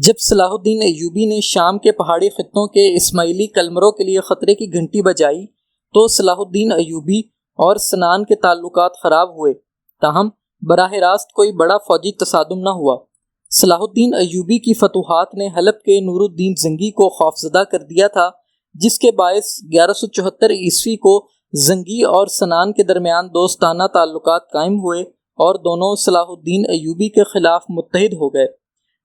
جب صلاح الدین ایوبی نے شام کے پہاڑی خطوں کے اسماعیلی کلمروں کے لیے خطرے کی گھنٹی بجائی تو صلاح الدین ایوبی اور سنان کے تعلقات خراب ہوئے، تاہم براہ راست کوئی بڑا فوجی تصادم نہ ہوا۔ صلاح الدین ایوبی کی فتوحات نے حلب کے نور الدین زنگی کو خوفزدہ کر دیا تھا، جس کے باعث 1174 عیسوی کو زنگی اور سنان کے درمیان دوستانہ تعلقات قائم ہوئے اور دونوں صلاح الدین ایوبی کے خلاف متحد ہو گئے۔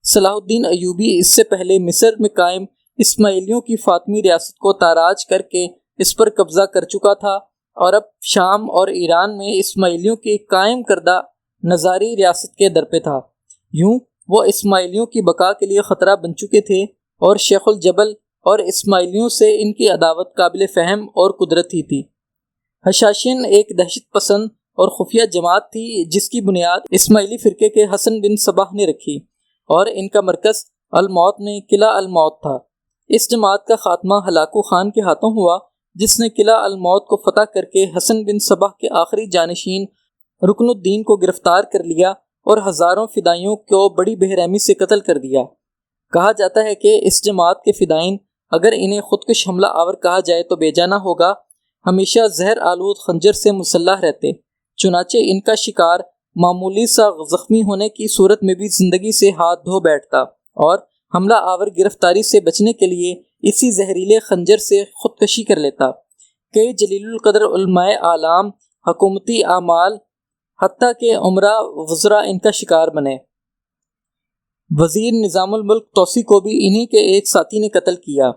صلاح الدین ایوبی اس سے پہلے مصر میں قائم اسماعیلیوں کی فاطمی ریاست کو تاراج کر کے اس پر قبضہ کر چکا تھا اور اب شام اور ایران میں اسماعیلیوں کی قائم کردہ نظاری ریاست کے در پہ تھا۔ یوں وہ اسماعیلیوں کی بقا کے لیے خطرہ بن چکے تھے اور شیخ الجبل اور اسماعیلیوں سے ان کی عداوت قابل فہم اور قدرتی تھی۔ حشاشین ایک دہشت پسند اور خفیہ جماعت تھی جس کی بنیاد اسماعیلی فرقے کے حسن بن صباح نے رکھی اور ان کا مرکز الموت میں قلعہ الموت تھا۔ اس جماعت کا خاتمہ ہلاکو خان کے ہاتھوں ہوا، جس نے قلعہ الموت کو فتح کر کے حسن بن صباح کے آخری جانشین رکن الدین کو گرفتار کر لیا اور ہزاروں فدائیوں کو بڑی بے رحمی سے قتل کر دیا۔ کہا جاتا ہے کہ اس جماعت کے فدائین، اگر انہیں خودکش حملہ آور کہا جائے تو بے جانا ہوگا، ہمیشہ زہر آلود خنجر سے مسلح رہتے، چنانچہ ان کا شکار معمولی سا زخمی ہونے کی صورت میں بھی زندگی سے ہاتھ دھو بیٹھتا اور حملہ آور گرفتاری سے بچنے کے لیے اسی زہریلے خنجر سے خودکشی کر لیتا۔ کئی جلیل القدر علماء اعلام، حکومتی اعمال، حتیٰ کہ عمرہ وزراء ان کا شکار بنے۔ وزیر نظام الملک توسی کو بھی انہی کے ایک ساتھی نے قتل کیا۔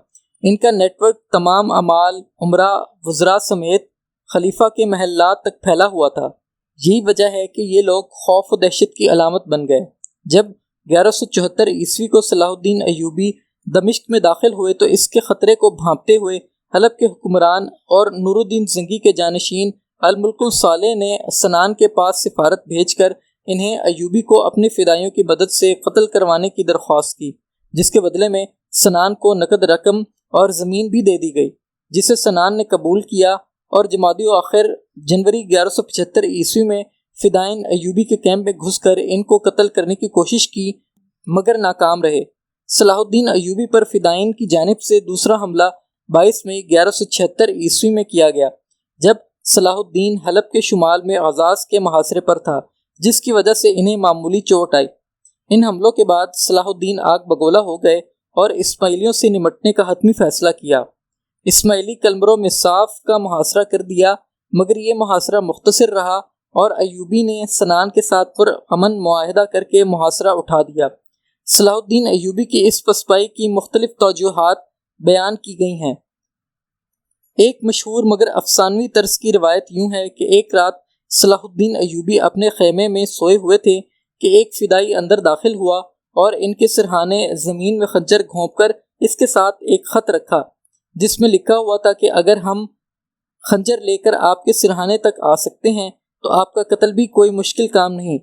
ان کا نیٹ ورک تمام اعمال، عمرہ، وزراء سمیت خلیفہ کے محلات تک پھیلا ہوا تھا۔ یہی وجہ ہے کہ یہ لوگ خوف و دہشت کی علامت بن گئے۔ جب 1174 عیسوی کو صلاح الدین ایوبی دمشق میں داخل ہوئے تو اس کے خطرے کو بھانپتے ہوئے حلب کے حکمران اور نور الدین زنگی کے جانشین الملک الصالح نے سنان کے پاس سفارت بھیج کر انہیں ایوبی کو اپنے فدائیوں کی مدد سے قتل کروانے کی درخواست کی، جس کے بدلے میں سنان کو نقد رقم اور زمین بھی دے دی گئی، جسے سنان نے قبول کیا اور جمادی آخر جنوری 1175 عیسوی میں فدائین ایوبی کے کیمپ میں گھس کر ان کو قتل کرنے کی کوشش کی مگر ناکام رہے۔ صلاح الدین ایوبی پر فدائین کی جانب سے دوسرا حملہ 22 مئی 1176 عیسوی میں کیا گیا، جب صلاح الدین حلب کے شمال میں عزاز کے محاصرے پر تھا، جس کی وجہ سے انہیں معمولی چوٹ آئی۔ ان حملوں کے بعد صلاح الدین آگ بگولا ہو گئے اور اسماعیلیوں سے نمٹنے کا حتمی فیصلہ کیا۔ اسماعیلی کلمروں میں صاف کا محاصرہ کر دیا، مگر یہ محاصرہ مختصر رہا اور ایوبی نے سنان کے ساتھ پر امن معاہدہ کر کے محاصرہ اٹھا دیا۔ صلاح الدین ایوبی کی اس پسپائی کی مختلف توجیہات بیان کی گئی ہیں۔ ایک مشہور مگر افسانوی طرز کی روایت یوں ہے کہ ایک رات صلاح الدین ایوبی اپنے خیمے میں سوئے ہوئے تھے کہ ایک فدائی اندر داخل ہوا اور ان کے سرہانے زمین میں خنجر گھونپ کر اس کے ساتھ ایک خط رکھا، جس میں لکھا ہوا تھا کہ اگر ہم خنجر لے کر آپ کے سرہانے تک آ سکتے ہیں تو آپ کا قتل بھی کوئی مشکل کام نہیں۔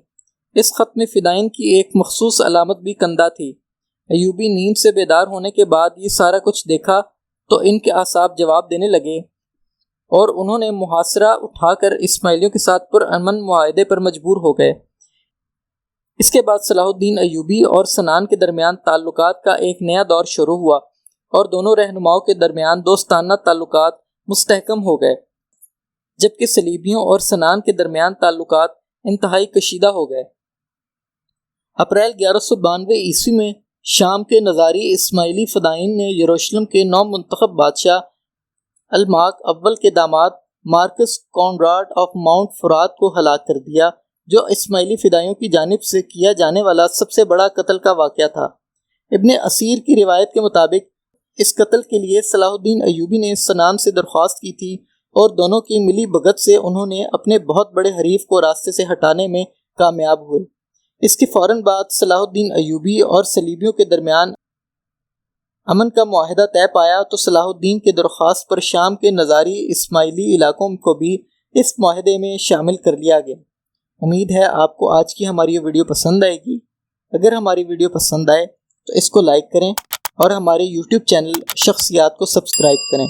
اس خط میں فدائین کی ایک مخصوص علامت بھی کندہ تھی۔ ایوبی نیند سے بیدار ہونے کے بعد یہ سارا کچھ دیکھا تو ان کے اعصاب جواب دینے لگے اور انہوں نے محاصرہ اٹھا کر اسماعیلیوں کے ساتھ پرامن معاہدے پر مجبور ہو گئے۔ اس کے بعد صلاح الدین ایوبی اور سنان کے درمیان تعلقات کا ایک نیا دور شروع ہوا اور دونوں رہنماؤں کے درمیان دوستانہ تعلقات مستحکم ہو گئے، جبکہ صلیبیوں اور سنان کے درمیان تعلقات انتہائی کشیدہ ہو گئے۔ اپریل 1192 عیسوی میں شام کے نظاری اسماعیلی فدائین نے یروشلم کے نو منتخب بادشاہ الماک اول کے داماد مارکس کونراڈ آف ماؤنٹ فرات کو ہلاک کر دیا، جو اسماعیلی فدائیوں کی جانب سے کیا جانے والا سب سے بڑا قتل کا واقعہ تھا۔ ابن اسیر کی روایت کے مطابق اس قتل کے لیے صلاح الدین ایوبی نے سنان سے درخواست کی تھی اور دونوں کی ملی بھگت سے انہوں نے اپنے بہت بڑے حریف کو راستے سے ہٹانے میں کامیاب ہوئے۔ اس کے فوراً بعد صلاح الدین ایوبی اور صلیبیوں کے درمیان امن کا معاہدہ طے پایا تو صلاح الدین کے درخواست پر شام کے نظاری اسماعیلی علاقوں کو بھی اس معاہدے میں شامل کر لیا گیا۔ امید ہے آپ کو آج کی ہماری یہ ویڈیو پسند آئے گی۔ اگر ہماری ویڈیو پسند آئے تو اس کو لائک کریں اور ہمارے YouTube چینل شخصیات کو سبسکرائب کریں۔